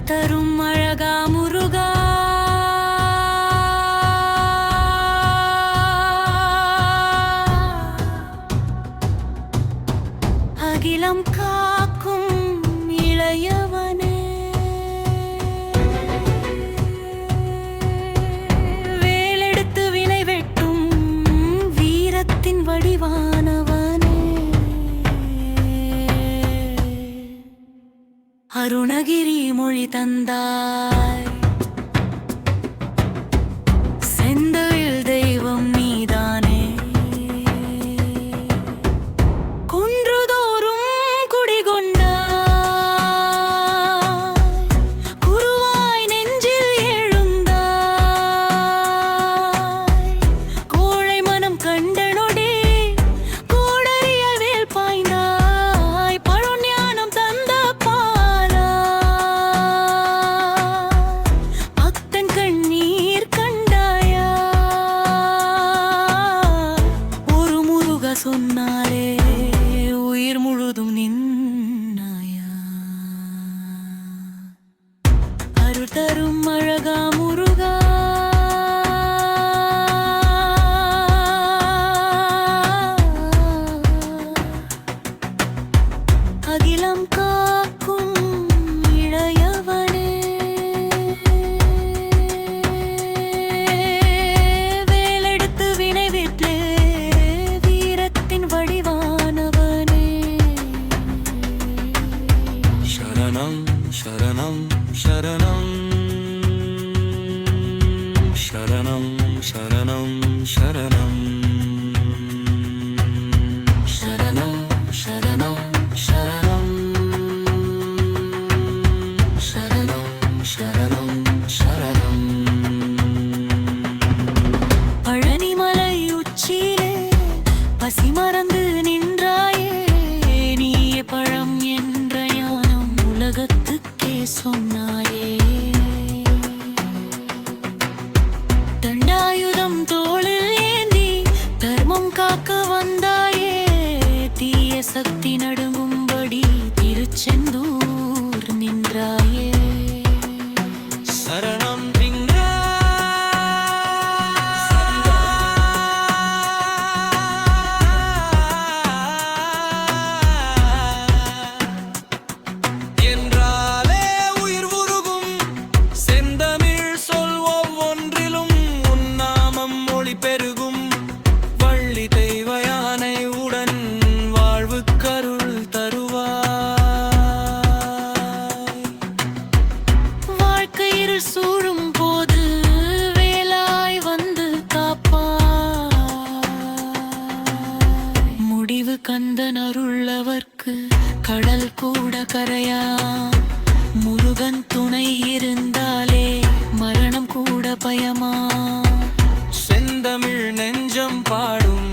அருள் தரும் அழகா முருகா, அகிலம் காக்கும் இளையவனே, வேலெடுத்து வினை வெட்டும் வீரத்தின் வடிவானவனே, அருணகிரி மொழி தந்தாய், செந்தமிழ் தெய்வம் நீதானே, குன்றுதோறும் குடிகொண்டாய், குருவாய் நெஞ்சில் எழுந்தாய், கோழை மனம் கண்ட நொடி கோடரிய வேல் பாய்ந்தாய், பழஞானம் தந்த பாலா, பக்தன் கண்ணீர் கண்டாயா, ஒரு முருக சொன்னாரே உயிர் முழுதும் நின்னாயா, அருள் தரும் அழகா முருகா, அகிலம் காக்கும் இளையவனே, வேலெடுத்து வினை வெட்டு வீரத்தின் வடிவானவனே, சரணம் சரணம் சரணம் சரணம் சரணம் சரணம் சரணம் சரணம் சரணம் சரணம் சரணம் சரணம். பழனிமலை உச்சியிலே பசி மறந்து நின்றாயே, நீயே பழம் என்ற ஞானம் உலகத்துக்கே சொன்னாயே, தண்டாயுதம் தோளில் ஏந்தி தர்மம் காக்க வந்தாயே, தீய சக்தி நடுங்கும்படி திருச்செந்தூர் நின்றாயே, சரணம் என்றாலே உயிர் உருகும், செந்தமிழ் சொல் ஒவ்வொன்றிலும் உன்னாமம் மொழி பெருகும், வள்ளி தெய்வ யானை உடன் வாழ்வு கருள் தருவாய், வாழ்க்கையில் சூழும் போது வேலாய் வந்து காப்பாய், முடிவு கந்தன் அருளவர்க்கு கடல் கூட கரையா, முருகன் துணை இருந்தாலே மரணம் கூட பயமா, செந்தமிழ் நெஞ்சம் பாடும்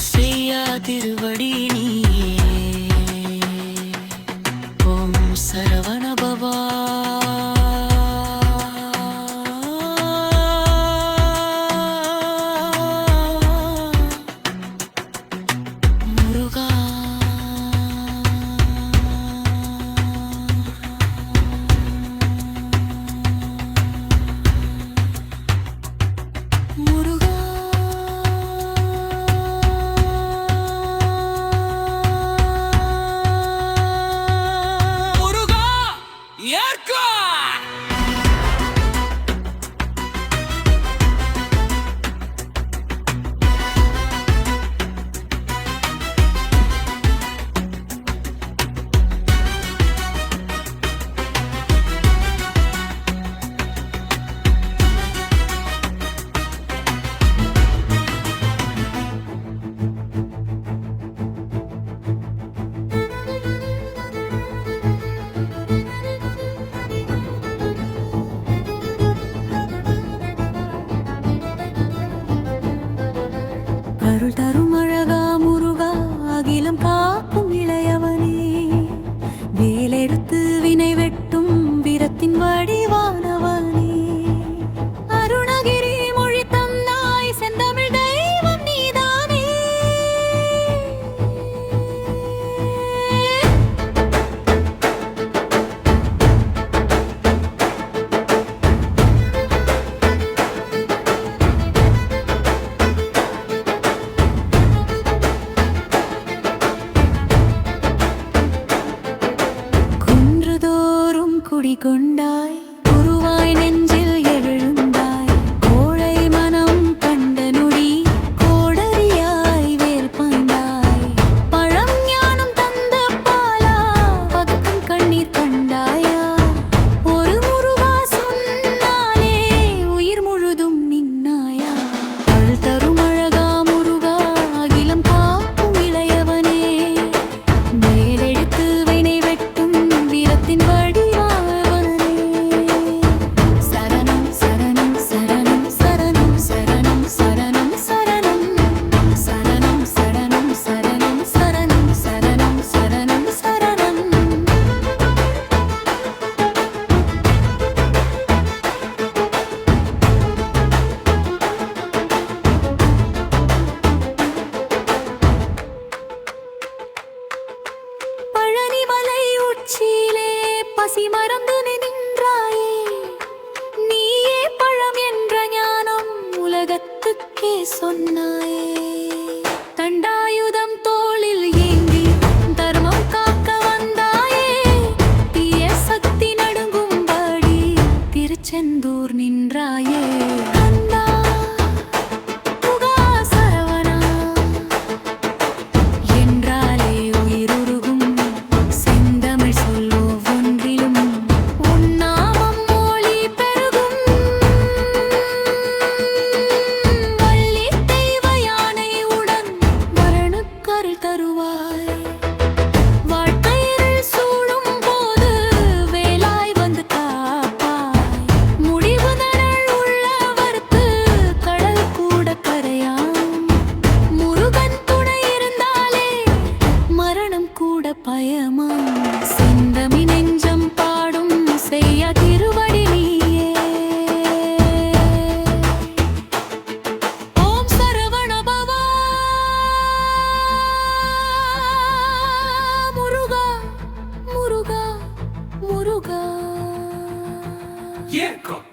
செய்யா திருவடி நீயே, ஓம் சரவண பவா, முருகா, முருகா, முருகா ஏற்கா. அருள் தரும் அழகா முருகா, அகிலம் காக்கும் இளையவனே, வேலெடுத்து வினை வெட்டும் வீரத்தின் வடிவானவனே, அருணகிரி மொழி தந்தாய், செந்தமிழ் தெய்வம் நீதானே, உச்சியிலே பசி மறந்து நின்றாயே நீயே பழம் என்ற ஞானம் உலகத்துக்கே சொன்னாயே தண்டாயுதம் தோளில் ஏந்தி தர்மம் காக்க வந்தாயே தீய சக்தி நடுங்கும்படி திருச்செந்தூர் நின்றாயே கந்தா முகா சரவணா என்றாலே உயிருருகும் செந்தமிழ் சொல் ஒவ்வொன்றிலும் உன் நாமம் ஒளி பெருகும் வள்ளி தெய்வ யானை உடன் வரணுக்கருள் தருவாய் வாழ்க்கையில் சூழும் போது வேலாய் வந்து காப்பாய் முடிவு தரல் உள்ளவர்க்கு கடல் கூட கரையாம் முருகன் துணை இருந்தாலே மரணம் கூட பயமாம் செந்தமி நெஞ்சம் பாடும் செய்ய திருவடி நீயே ஓம் சரவண பவா முருகா முருகா முருகா ஏற்கும்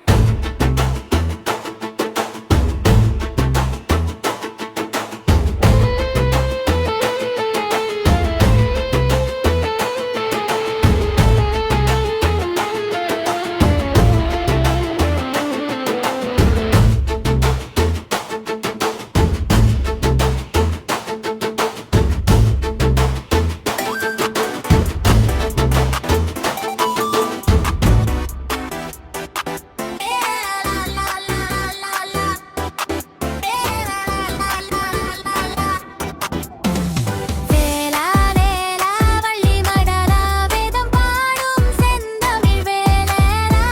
வேலா வேலா வள்ளி மடலா வேதம் பாடும் செந்தமிழ் வேலனா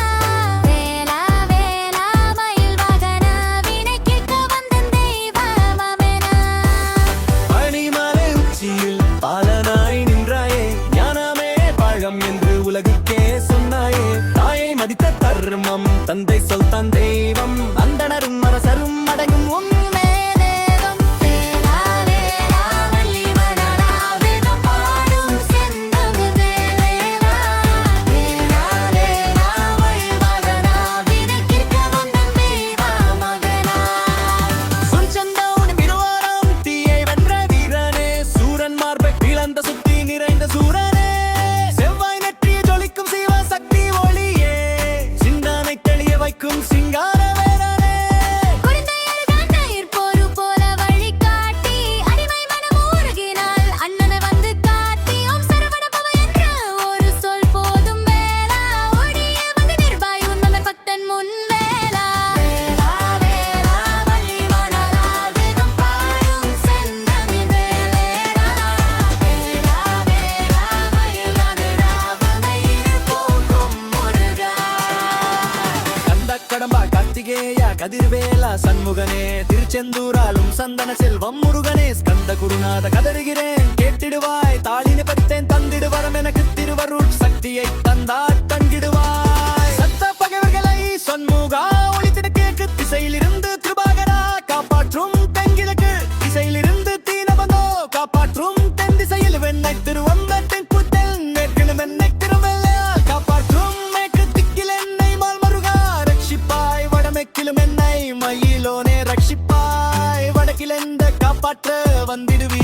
வேலா வேலா மயில் வாகனா வினை கேட்க வந்த தெய்வமவனா பனிமலை உச்சியில் பாலனாய் நின்றாயே ஞானமே பழம் என்று உலகுக்கே சொன்னாயே தாயை மதித்த தர்மம் தந்தை சொல் தன் தெய்வம் அந்தணரும் அரசரும் அடங்கும் உண்மை தேவம் வேலா வேலா வள்ளி மடலா வேதம் பாடும் செந்தமிழ் வேலனா வேலா வேலா மயில் வாகனா வினை கேட்க வந்த தெய்வமவனா சுஞ்சந்தவுன் திருவாரம் தீயை வென்ற வீரனே சூரன் மார்பை பிளந்த சுத்தி நிறைந்த சூரனே செவ்வாய் நெற்றிய ஜொலிக்கும் சிவ சக்தி ஒளியே சிந்தானை தெளிய வைக்கும் சிங்கார வேரனே குழந்தையர்கள் தயிர் போரு போல வழிகாட்டி அடிமை மனம் ஊறுகினால் அண்ணனை வந்து காட்டி ஓம் சரவண பவ என்ற ஒரு சொல் போதும் வேலா ஓடிய வந்து நிற்பாய் உன்னத பக்தன் முன் வேலா வேலா வேலா வள்ளி மடலா வேதம் பாடும் செந்தமிழ் வேலேரா வேலா வேலா மயில் வாகனா வகையில் போகும் முருகா கந்த கடம்பா கார்த்திகேயா கதிர்வேலா சண்முகனே திருச்செந்தூராலும் சந்தன செல்வம் முருகனே ஸ்கந்த குருநாத கதறுகிறேன் கேட்டிடுவாய் தாளினை பறித்தேன் தந்திடு வரம் எனக்கு திருவருள் சக்தியை தந்தாட் தங்கிடுவாய் சத்த பகைவர்களை சொன்முகா ஒளித்திட கேக்கு திசையிலிருந்து கிருபாகரா காப்பாற்றும் தென்கிழக்கு திசையிலிருந்து தீனபந்தோ காப்பாற்றும் தென் திசையில் வெண்ணை திருவம்பத்தின் புத்தல் மேற்கிலும் என்னை திருவெள்ளையால் காப்பாற்றும் மேற்கு திக்கில் என்னை மால் மருகா ரட்சிப்பாய் வடமேற்கிலும் என்னை மயிலோனே ரட்சிப்பாய் வடக்கில் எந்த காப்பாற்ற வந்திடுவி